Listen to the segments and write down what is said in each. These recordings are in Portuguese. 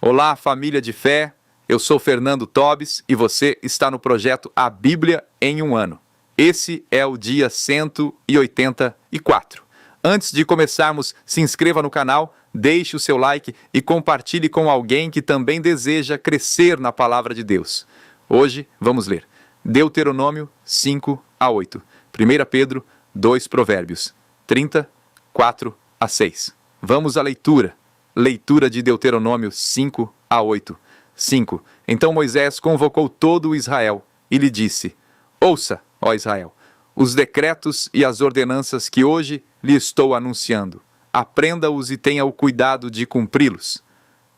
Olá, família de fé. Eu sou Fernando Tobes e você está no projeto A Bíblia em um Ano. Esse é o dia 184. Antes de começarmos, se inscreva no canal, deixe o seu like e compartilhe com alguém que também deseja crescer na palavra de Deus. Hoje vamos ler Deuteronômio 5 a 8, 1 Pedro 2 Provérbios 30, 4 a 6. Vamos à leitura. Leitura de Deuteronômio 5 a 8. 5. Então Moisés convocou todo o Israel e lhe disse: Ouça, ó Israel, os decretos e as ordenanças que hoje lhe estou anunciando. Aprenda-os e tenha o cuidado de cumpri-los.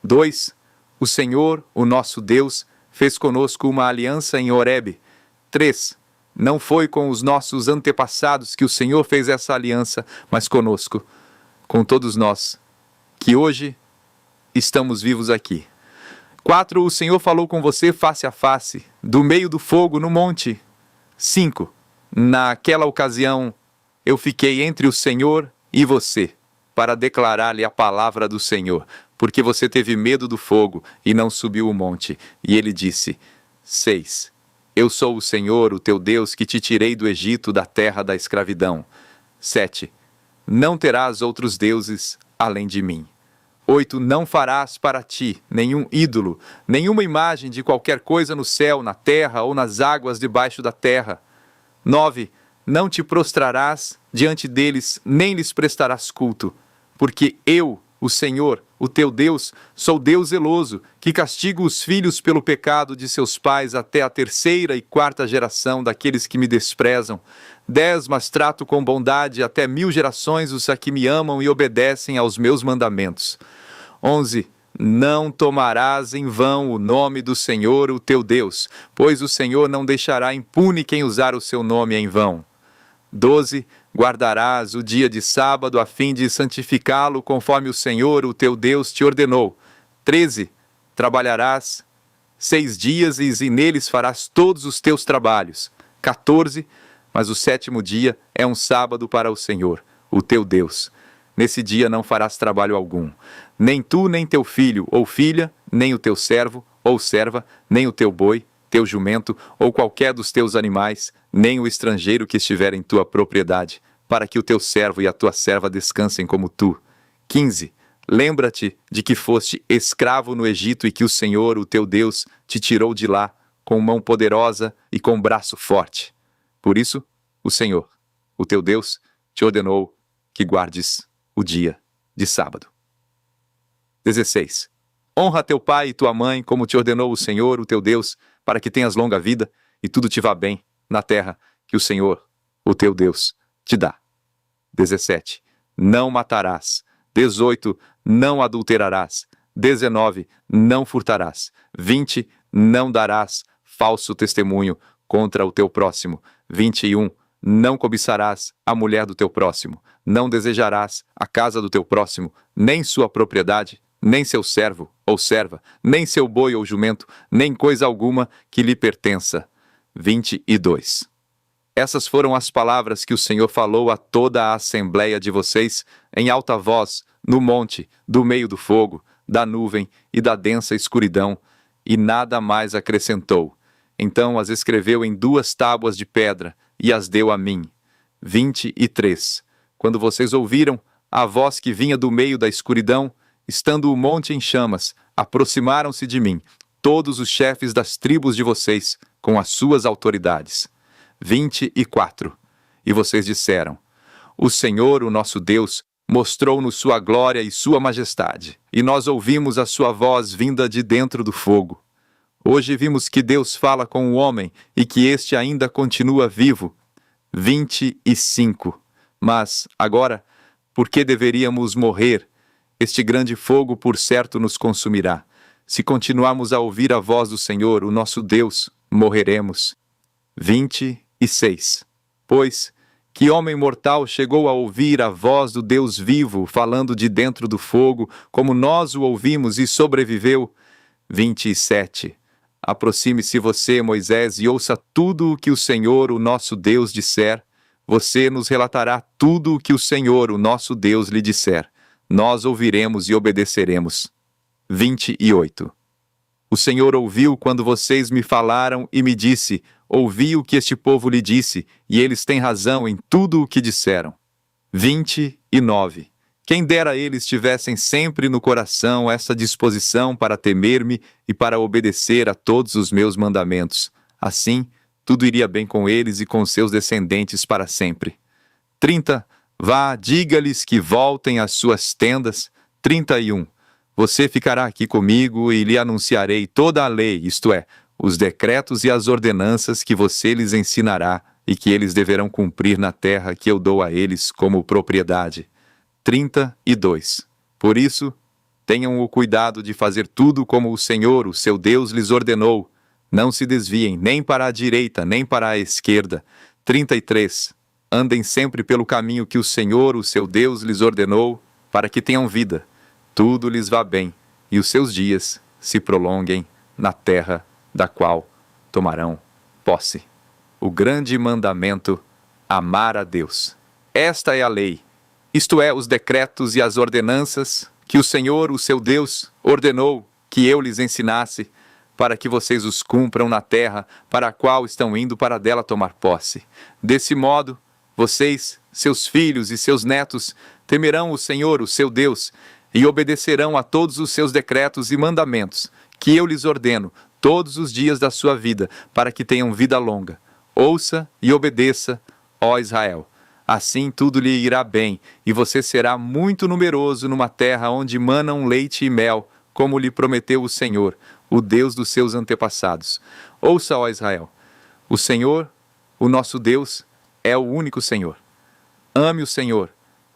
2. O Senhor, o nosso Deus, fez conosco uma aliança em Horebe. 3. Não foi com os nossos antepassados que o Senhor fez essa aliança, mas conosco, com todos nós, que hoje estamos vivos aqui. 4. O Senhor falou com você face a face, do meio do fogo no monte. 5. Naquela ocasião, eu fiquei entre o Senhor e você, para declarar-lhe a palavra do Senhor, porque você teve medo do fogo e não subiu o monte. E ele disse: 6. Eu sou o Senhor, o teu Deus, que te tirei do Egito, da terra da escravidão. 7. Não terás outros deuses além de mim. 8. Não farás para ti nenhum ídolo, nenhuma imagem de qualquer coisa no céu, na terra ou nas águas debaixo da terra. 9. Não te prostrarás diante deles, nem lhes prestarás culto, porque eu, o Senhor, o teu Deus, sou Deus zeloso, que castigo os filhos pelo pecado de seus pais até a 3ª e 4ª geração daqueles que me desprezam. 10. Mas trato com bondade até 1000 gerações os a que me amam e obedecem aos meus mandamentos. 11. Não tomarás em vão o nome do Senhor, o teu Deus, pois o Senhor não deixará impune quem usar o seu nome em vão. 12. Guardarás o dia de sábado a fim de santificá-lo conforme o Senhor, o teu Deus, te ordenou. 13. Trabalharás 6 dias e neles farás todos os teus trabalhos. 14. Mas o 7º dia é um sábado para o Senhor, o teu Deus. Nesse dia não farás trabalho algum. Nem tu, nem teu filho ou filha, nem o teu servo ou serva, nem o teu boi, teu jumento, ou qualquer dos teus animais, nem o estrangeiro que estiver em tua propriedade, para que o teu servo e a tua serva descansem como tu. 15. Lembra-te de que foste escravo no Egito e que o Senhor, o teu Deus, te tirou de lá, com mão poderosa e com braço forte. Por isso, o Senhor, o teu Deus, te ordenou que guardes o dia de sábado. 16. Honra teu pai e tua mãe, como te ordenou o Senhor, o teu Deus, para que tenhas longa vida e tudo te vá bem na terra que o Senhor, o teu Deus, te dá. 17. Não matarás. 18. Não adulterarás. 19. Não furtarás. 20. Não darás falso testemunho contra o teu próximo. 21. Não cobiçarás a mulher do teu próximo. Não desejarás a casa do teu próximo, nem sua propriedade, nem seu servo ou serva, nem seu boi ou jumento, nem coisa alguma que lhe pertença. 22. Essas foram as palavras que o Senhor falou a toda a assembleia de vocês em alta voz, no monte, do meio do fogo, da nuvem e da densa escuridão, e nada mais acrescentou. Então as escreveu em 2 tábuas de pedra e as deu a mim. 23. Quando vocês ouviram a voz que vinha do meio da escuridão, estando o monte em chamas, aproximaram-se de mim todos os chefes das tribos de vocês, com as suas autoridades. 24. E vocês disseram: O Senhor, o nosso Deus, mostrou-nos sua glória e sua majestade, e nós ouvimos a sua voz vinda de dentro do fogo. Hoje vimos que Deus fala com o homem e que este ainda continua vivo. 25. Mas, agora, por que deveríamos morrer? Este grande fogo, por certo, nos consumirá. Se continuarmos a ouvir a voz do Senhor, o nosso Deus, morreremos. 26. Pois, que homem mortal chegou a ouvir a voz do Deus vivo, falando de dentro do fogo, como nós o ouvimos e sobreviveu? 27. Aproxime-se você, Moisés, e ouça tudo o que o Senhor, o nosso Deus, disser. Você nos relatará tudo o que o Senhor, o nosso Deus, lhe disser. Nós ouviremos e obedeceremos. 28. O Senhor ouviu quando vocês me falaram e me disse: ouvi o que este povo lhe disse, e eles têm razão em tudo o que disseram. 29. Quem dera eles tivessem sempre no coração essa disposição para temer-me e para obedecer a todos os meus mandamentos. Assim, tudo iria bem com eles e com seus descendentes para sempre. 30. Vá, diga-lhes que voltem às suas tendas. 31. Você ficará aqui comigo e lhe anunciarei toda a lei, isto é, os decretos e as ordenanças que você lhes ensinará e que eles deverão cumprir na terra que eu dou a eles como propriedade. 32. Por isso, tenham o cuidado de fazer tudo como o Senhor, o seu Deus, lhes ordenou. Não se desviem nem para a direita, nem para a esquerda. 33. Andem sempre pelo caminho que o Senhor, o seu Deus, lhes ordenou, para que tenham vida. Tudo lhes vá bem, e os seus dias se prolonguem na terra da qual tomarão posse. O grande mandamento: amar a Deus. Esta é a lei, isto é, os decretos e as ordenanças que o Senhor, o seu Deus, ordenou que eu lhes ensinasse, para que vocês os cumpram na terra para a qual estão indo para dela tomar posse. Desse modo, vocês, seus filhos e seus netos, temerão o Senhor, o seu Deus, e obedecerão a todos os seus decretos e mandamentos, que eu lhes ordeno todos os dias da sua vida, para que tenham vida longa. Ouça e obedeça, ó Israel. Assim tudo lhe irá bem, e você será muito numeroso numa terra onde manam leite e mel, como lhe prometeu o Senhor, o Deus dos seus antepassados. Ouça, ó Israel, o Senhor, o nosso Deus, é o único Senhor. Ame o Senhor,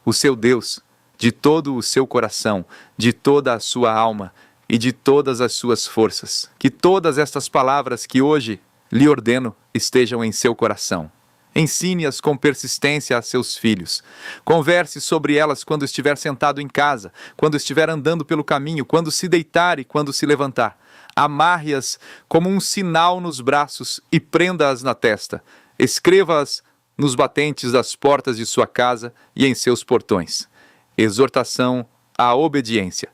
o seu Deus, de todo o seu coração, de toda a sua alma e de todas as suas forças. Que todas estas palavras que hoje lhe ordeno estejam em seu coração. Ensine-as com persistência a seus filhos. Converse sobre elas quando estiver sentado em casa, quando estiver andando pelo caminho, quando se deitar e quando se levantar. Amarre-as como um sinal nos braços e prenda-as na testa. Escreva-as nos batentes das portas de sua casa e em seus portões. Exortação à obediência.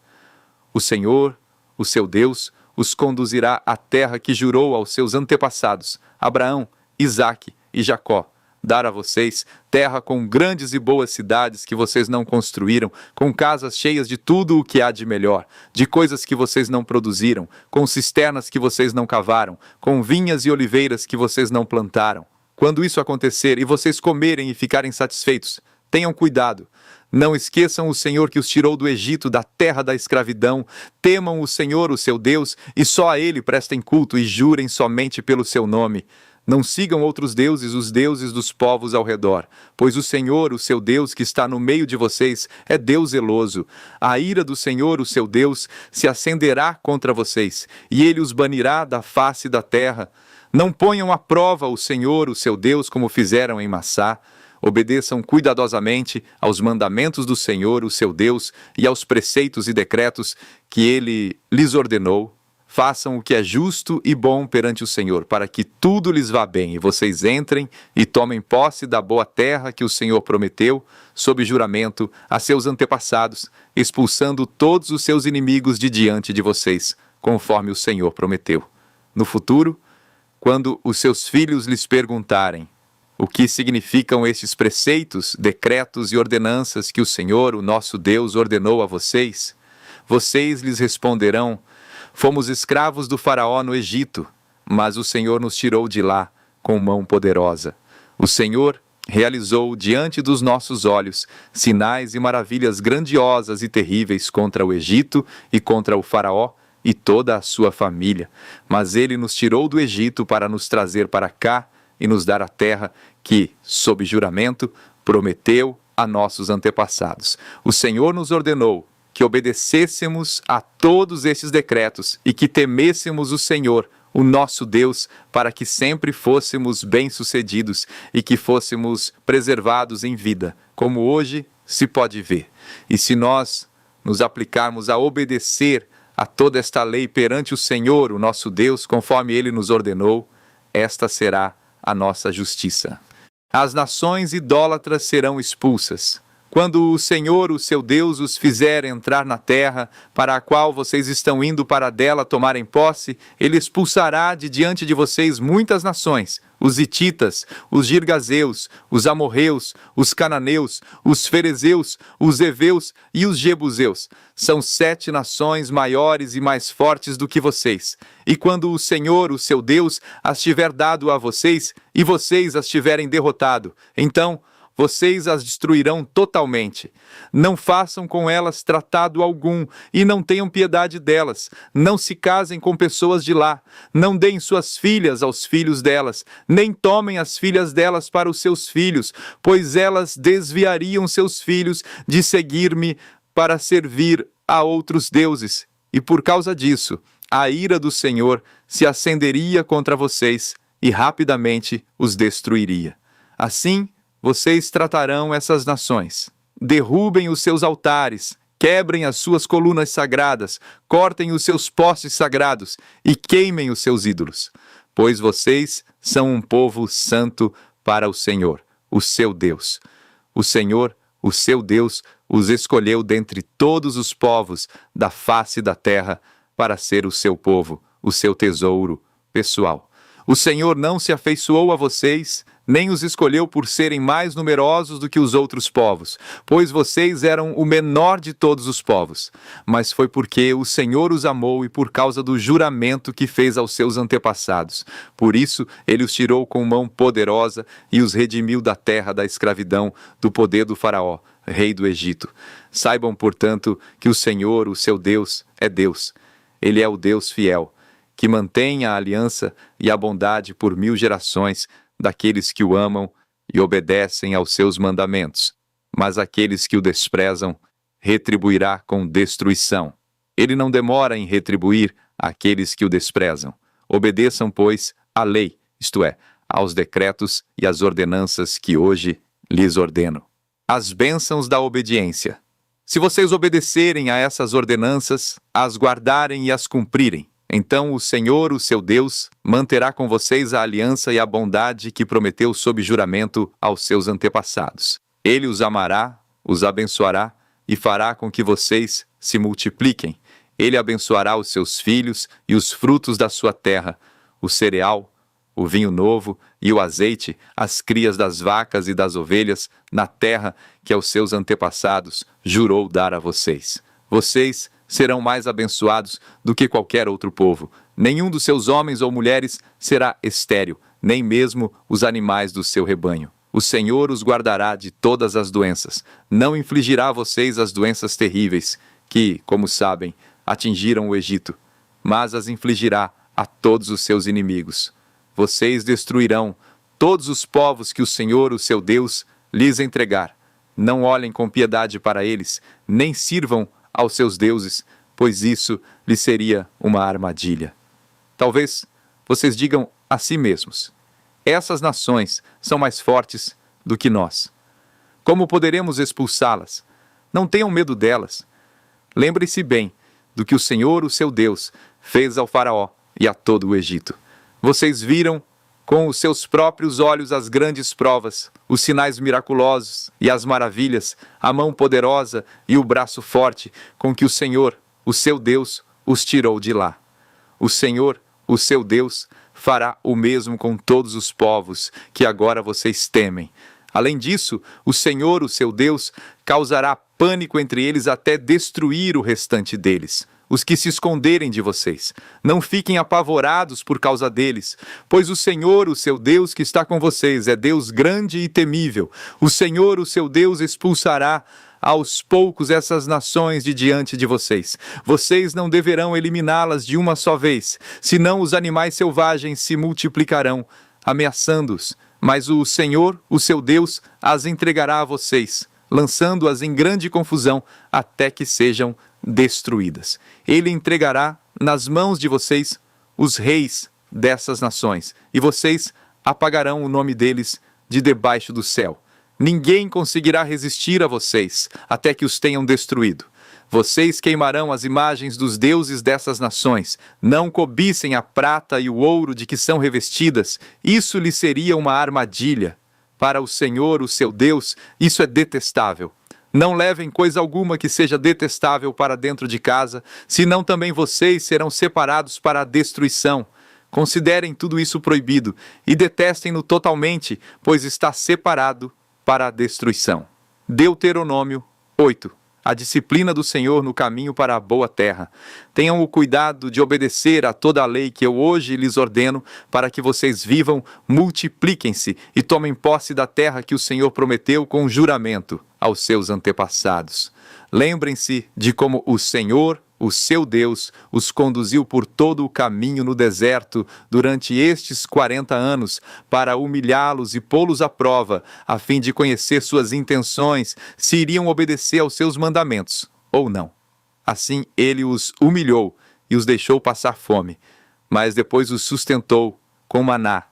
O Senhor, o seu Deus, os conduzirá à terra que jurou aos seus antepassados, Abraão, Isaque e Jacó, dar a vocês terra com grandes e boas cidades que vocês não construíram, com casas cheias de tudo o que há de melhor, de coisas que vocês não produziram, com cisternas que vocês não cavaram, com vinhas e oliveiras que vocês não plantaram. Quando isso acontecer e vocês comerem e ficarem satisfeitos, tenham cuidado. Não esqueçam o Senhor que os tirou do Egito, da terra da escravidão. Temam o Senhor, o seu Deus, e só a Ele prestem culto e jurem somente pelo seu nome. Não sigam outros deuses, os deuses dos povos ao redor, pois o Senhor, o seu Deus, que está no meio de vocês, é Deus zeloso. A ira do Senhor, o seu Deus, se acenderá contra vocês, e Ele os banirá da face da terra. Não ponham à prova o Senhor, o seu Deus, como fizeram em Massá. Obedeçam cuidadosamente aos mandamentos do Senhor, o seu Deus, e aos preceitos e decretos que Ele lhes ordenou. Façam o que é justo e bom perante o Senhor, para que tudo lhes vá bem, e vocês entrem e tomem posse da boa terra que o Senhor prometeu, sob juramento, a seus antepassados, expulsando todos os seus inimigos de diante de vocês, conforme o Senhor prometeu. No futuro, quando os seus filhos lhes perguntarem o que significam estes preceitos, decretos e ordenanças que o Senhor, o nosso Deus, ordenou a vocês, vocês lhes responderão: fomos escravos do faraó no Egito, mas o Senhor nos tirou de lá com mão poderosa. O Senhor realizou diante dos nossos olhos sinais e maravilhas grandiosas e terríveis contra o Egito e contra o faraó e toda a sua família. Mas ele nos tirou do Egito para nos trazer para cá e nos dar a terra que, sob juramento, prometeu a nossos antepassados. O Senhor nos ordenou que obedecêssemos a todos estes decretos e que temêssemos o Senhor, o nosso Deus, para que sempre fôssemos bem-sucedidos e que fôssemos preservados em vida, como hoje se pode ver. E se nós nos aplicarmos a obedecer a toda esta lei perante o Senhor, o nosso Deus, conforme Ele nos ordenou, esta será a nossa justiça. As nações idólatras serão expulsas. Quando o Senhor, o seu Deus, os fizer entrar na terra, para a qual vocês estão indo para dela tomarem posse, ele expulsará de diante de vocês muitas nações, os hititas, os girgazeus, os amorreus, os cananeus, os ferezeus, os heveus e os jebuseus. São 7 nações maiores e mais fortes do que vocês. E quando o Senhor, o seu Deus, as tiver dado a vocês, e vocês as tiverem derrotado, então vocês as destruirão totalmente. Não façam com elas tratado algum, e não tenham piedade delas. Não se casem com pessoas de lá. Não deem suas filhas aos filhos delas, nem tomem as filhas delas para os seus filhos, pois elas desviariam seus filhos de seguir-me para servir a outros deuses. E por causa disso, a ira do Senhor se acenderia contra vocês e rapidamente os destruiria. Assim, vocês tratarão essas nações. Derrubem os seus altares, quebrem as suas colunas sagradas, cortem os seus postes sagrados e queimem os seus ídolos. Pois vocês são um povo santo para o Senhor, o seu Deus. O Senhor, o seu Deus, os escolheu dentre todos os povos da face da terra para ser o seu povo, o seu tesouro pessoal. O Senhor não se afeiçoou a vocês, nem os escolheu por serem mais numerosos do que os outros povos, pois vocês eram o menor de todos os povos. Mas foi porque o Senhor os amou e por causa do juramento que fez aos seus antepassados. Por isso, ele os tirou com mão poderosa e os redimiu da terra da escravidão, do poder do Faraó, rei do Egito. Saibam, portanto, que o Senhor, o seu Deus, é Deus. Ele é o Deus fiel, que mantém a aliança e a bondade por 1000 gerações, daqueles que o amam e obedecem aos seus mandamentos. Mas aqueles que o desprezam, retribuirá com destruição. Ele não demora em retribuir aqueles que o desprezam. Obedeçam, pois, à lei, isto é, aos decretos e às ordenanças que hoje lhes ordeno. As bênçãos da obediência. Se vocês obedecerem a essas ordenanças, as guardarem e as cumprirem, então o Senhor, o seu Deus, manterá com vocês a aliança e a bondade que prometeu sob juramento aos seus antepassados. Ele os amará, os abençoará e fará com que vocês se multipliquem. Ele abençoará os seus filhos e os frutos da sua terra, o cereal, o vinho novo e o azeite, as crias das vacas e das ovelhas, na terra que aos seus antepassados jurou dar a vocês. Vocês serão mais abençoados do que qualquer outro povo. Nenhum dos seus homens ou mulheres será estéril, nem mesmo os animais do seu rebanho. O Senhor os guardará de todas as doenças. Não infligirá a vocês as doenças terríveis, que, como sabem, atingiram o Egito, mas as infligirá a todos os seus inimigos. Vocês destruirão todos os povos que o Senhor, o seu Deus, lhes entregar. Não olhem com piedade para eles, nem sirvam aos seus deuses, pois isso lhes seria uma armadilha. Talvez vocês digam a si mesmos: essas nações são mais fortes do que nós. Como poderemos expulsá-las? Não tenham medo delas. Lembre-se bem do que o Senhor, o seu Deus, fez ao Faraó e a todo o Egito. Vocês viram com os seus próprios olhos as grandes provas, os sinais miraculosos e as maravilhas, a mão poderosa e o braço forte com que o Senhor, o seu Deus, os tirou de lá. O Senhor, o seu Deus, fará o mesmo com todos os povos que agora vocês temem. Além disso, o Senhor, o seu Deus, causará pânico entre eles até destruir o restante deles. Os que se esconderem de vocês. Não fiquem apavorados por causa deles, pois o Senhor, o seu Deus que está com vocês, é Deus grande e temível. O Senhor, o seu Deus, expulsará aos poucos essas nações de diante de vocês. Vocês não deverão eliminá-las de uma só vez, senão os animais selvagens se multiplicarão, ameaçando-os. Mas o Senhor, o seu Deus, as entregará a vocês, lançando-as em grande confusão até que sejam destruídas. Ele entregará nas mãos de vocês os reis dessas nações, e vocês apagarão o nome deles de debaixo do céu. Ninguém conseguirá resistir a vocês até que os tenham destruído. Vocês queimarão as imagens dos deuses dessas nações. Não cobicem a prata e o ouro de que são revestidas. Isso lhes seria uma armadilha. Para o Senhor, o seu Deus, isso é detestável. Não levem coisa alguma que seja detestável para dentro de casa, senão também vocês serão separados para a destruição. Considerem tudo isso proibido e detestem-no totalmente, pois está separado para a destruição. Deuteronômio 8. A disciplina do Senhor no caminho para a boa terra. Tenham o cuidado de obedecer a toda a lei que eu hoje lhes ordeno, para que vocês vivam, multipliquem-se e tomem posse da terra que o Senhor prometeu com juramento aos seus antepassados. Lembrem-se de como o Senhor, o seu Deus, os conduziu por todo o caminho no deserto durante estes 40 anos, para humilhá-los e pô-los à prova, a fim de conhecer suas intenções, se iriam obedecer aos seus mandamentos ou não. Assim ele os humilhou e os deixou passar fome, mas depois os sustentou com maná,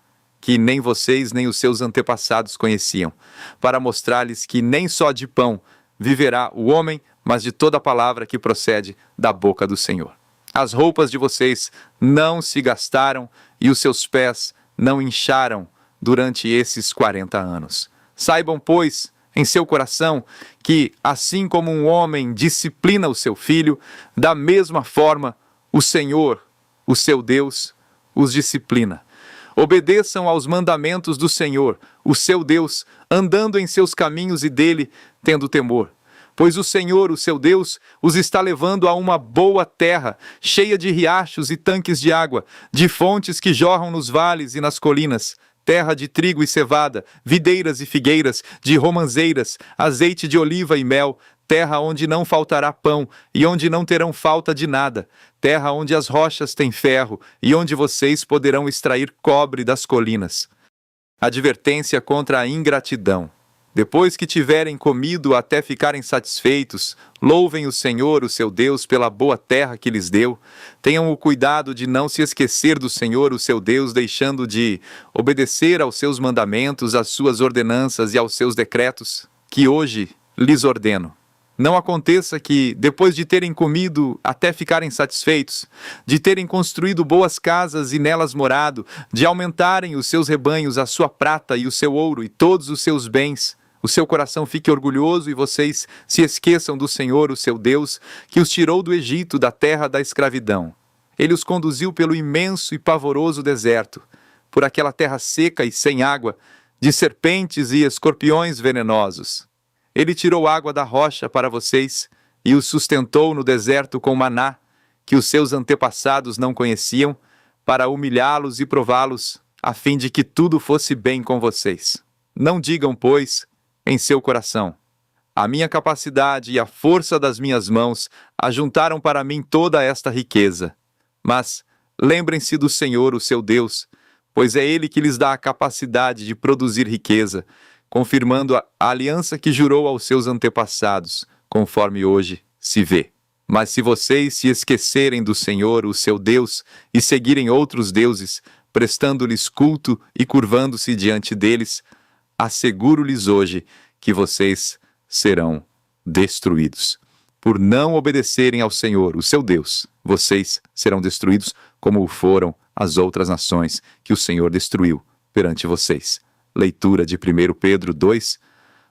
que nem vocês nem os seus antepassados conheciam, para mostrar-lhes que nem só de pão viverá o homem, mas de toda a palavra que procede da boca do Senhor. As roupas de vocês não se gastaram e os seus pés não incharam durante esses 40 anos. Saibam, pois, em seu coração, que assim como um homem disciplina o seu filho, da mesma forma o Senhor, o seu Deus, os disciplina. Obedeçam aos mandamentos do Senhor, o seu Deus, andando em seus caminhos e dele tendo temor. Pois o Senhor, o seu Deus, os está levando a uma boa terra, cheia de riachos e tanques de água, de fontes que jorram nos vales e nas colinas, terra de trigo e cevada, videiras e figueiras, de romãzeiras, azeite de oliva e mel, terra onde não faltará pão e onde não terão falta de nada, terra onde as rochas têm ferro e onde vocês poderão extrair cobre das colinas. Advertência contra a ingratidão. Depois que tiverem comido até ficarem satisfeitos, louvem o Senhor, o seu Deus, pela boa terra que lhes deu. Tenham o cuidado de não se esquecer do Senhor, o seu Deus, deixando de obedecer aos seus mandamentos, às suas ordenanças e aos seus decretos, que hoje lhes ordeno. Não aconteça que, depois de terem comido até ficarem satisfeitos, de terem construído boas casas e nelas morado, de aumentarem os seus rebanhos, a sua prata e o seu ouro e todos os seus bens, o seu coração fique orgulhoso e vocês se esqueçam do Senhor, o seu Deus, que os tirou do Egito, da terra da escravidão. Ele os conduziu pelo imenso e pavoroso deserto, por aquela terra seca e sem água, de serpentes e escorpiões venenosos. Ele tirou água da rocha para vocês e os sustentou no deserto com maná, que os seus antepassados não conheciam, para humilhá-los e prová-los, a fim de que tudo fosse bem com vocês. Não digam, pois, em seu coração: a minha capacidade e a força das minhas mãos ajuntaram para mim toda esta riqueza. Mas lembrem-se do Senhor, o seu Deus, pois é Ele que lhes dá a capacidade de produzir riqueza, confirmando a aliança que jurou aos seus antepassados, conforme hoje se vê. Mas se vocês se esquecerem do Senhor, o seu Deus, e seguirem outros deuses, prestando-lhes culto e curvando-se diante deles, asseguro-lhes hoje que vocês serão destruídos. Por não obedecerem ao Senhor, o seu Deus, vocês serão destruídos como o foram as outras nações que o Senhor destruiu perante vocês. Leitura de 1 Pedro 2.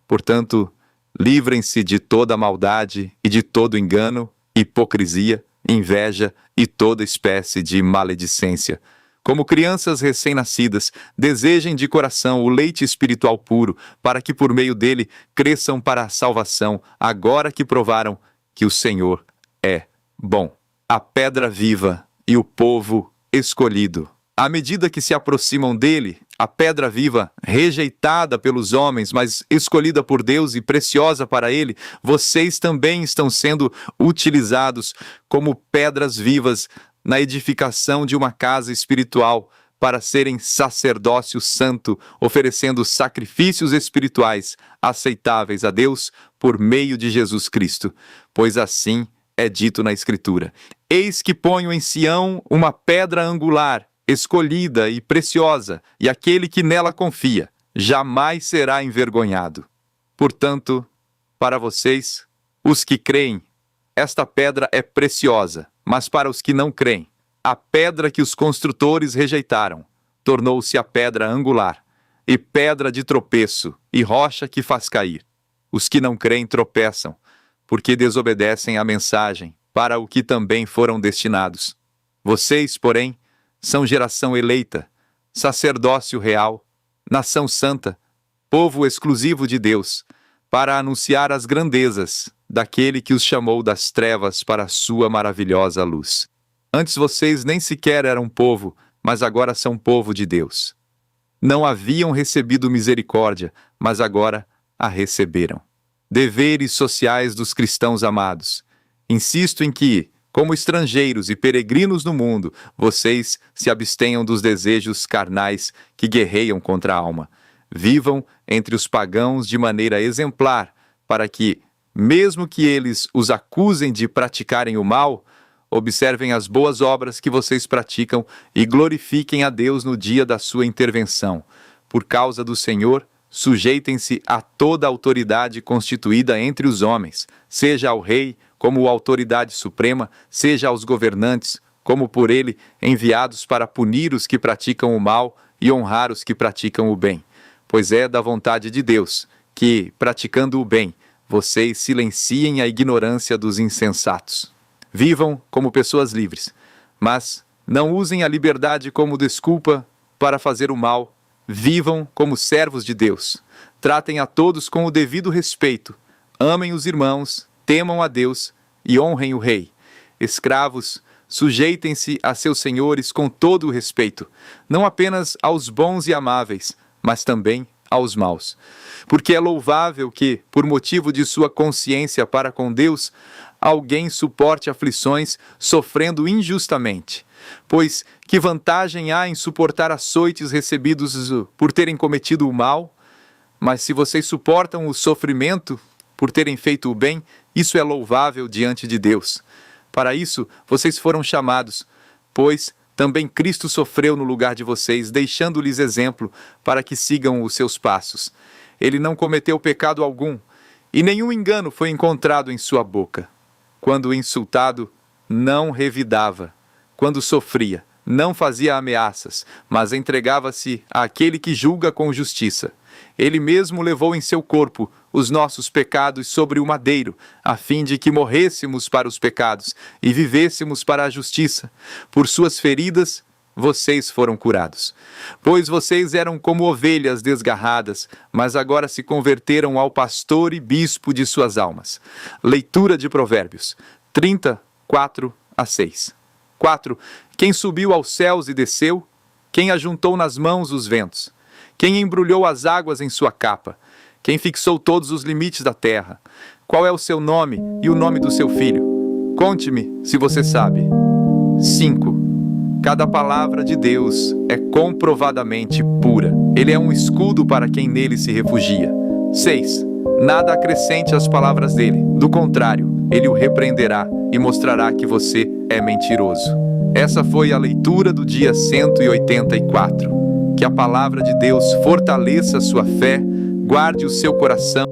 Portanto, livrem-se de toda maldade e de todo engano, hipocrisia, inveja e toda espécie de maledicência. Como crianças recém-nascidas, desejem de coração o leite espiritual puro, para que por meio dele cresçam para a salvação, agora que provaram que o Senhor é bom. A pedra viva e o povo escolhido. À medida que se aproximam dele, a pedra viva, rejeitada pelos homens, mas escolhida por Deus e preciosa para ele, vocês também estão sendo utilizados como pedras vivas na edificação de uma casa espiritual, para serem sacerdócio santo, oferecendo sacrifícios espirituais aceitáveis a Deus por meio de Jesus Cristo. Pois assim é dito na Escritura: eis que ponho em Sião uma pedra angular, escolhida e preciosa, e aquele que nela confia jamais será envergonhado. Portanto, para vocês, os que creem, esta pedra é preciosa, mas para os que não creem, a pedra que os construtores rejeitaram tornou-se a pedra angular, e pedra de tropeço, e rocha que faz cair. Os que não creem tropeçam, porque desobedecem à mensagem, para o que também foram destinados. Vocês, porém, são geração eleita, sacerdócio real, nação santa, povo exclusivo de Deus, para anunciar as grandezas daquele que os chamou das trevas para a sua maravilhosa luz. Antes vocês nem sequer eram povo, mas agora são povo de Deus. Não haviam recebido misericórdia, mas agora a receberam. Deveres sociais dos cristãos amados. Insisto em que, como estrangeiros e peregrinos no mundo, vocês se abstenham dos desejos carnais que guerreiam contra a alma. Vivam entre os pagãos de maneira exemplar, para que, mesmo que eles os acusem de praticarem o mal, observem as boas obras que vocês praticam e glorifiquem a Deus no dia da sua intervenção. Por causa do Senhor, sujeitem-se a toda autoridade constituída entre os homens, seja ao rei como autoridade suprema, seja aos governantes, como por ele enviados para punir os que praticam o mal e honrar os que praticam o bem. Pois é da vontade de Deus que, praticando o bem, vocês silenciem a ignorância dos insensatos. Vivam como pessoas livres, mas não usem a liberdade como desculpa para fazer o mal. Vivam como servos de Deus. Tratem a todos com o devido respeito. Amem os irmãos, temam a Deus e honrem o rei. Escravos, sujeitem-se a seus senhores com todo o respeito, não apenas aos bons e amáveis, mas também aos maus. Porque é louvável que, por motivo de sua consciência para com Deus, alguém suporte aflições sofrendo injustamente. Pois que vantagem há em suportar açoites recebidos por terem cometido o mal? Mas se vocês suportam o sofrimento por terem feito o bem, isso é louvável diante de Deus. Para isso vocês foram chamados, pois também Cristo sofreu no lugar de vocês, deixando-lhes exemplo para que sigam os seus passos. Ele não cometeu pecado algum, e nenhum engano foi encontrado em sua boca. Quando insultado, não revidava. Quando sofria, não fazia ameaças, mas entregava-se àquele que julga com justiça. Ele mesmo levou em seu corpo os nossos pecados sobre o madeiro, a fim de que morrêssemos para os pecados e vivêssemos para a justiça. Por suas feridas, vocês foram curados. Pois vocês eram como ovelhas desgarradas, mas agora se converteram ao pastor e bispo de suas almas. Leitura de Provérbios 30:4-6. 4. Quem subiu aos céus e desceu? Quem ajuntou nas mãos os ventos? Quem embrulhou as águas em sua capa? Quem fixou todos os limites da terra? Qual é o seu nome e o nome do seu filho? Conte-me, se você sabe. 5. Cada palavra de Deus é comprovadamente pura. Ele é um escudo para quem nele se refugia. 6. Nada acrescente às palavras dele. Do contrário, ele o repreenderá e mostrará que você é mentiroso. Essa foi a leitura do dia 184. Que a palavra de Deus fortaleça a sua fé, guarde o seu coração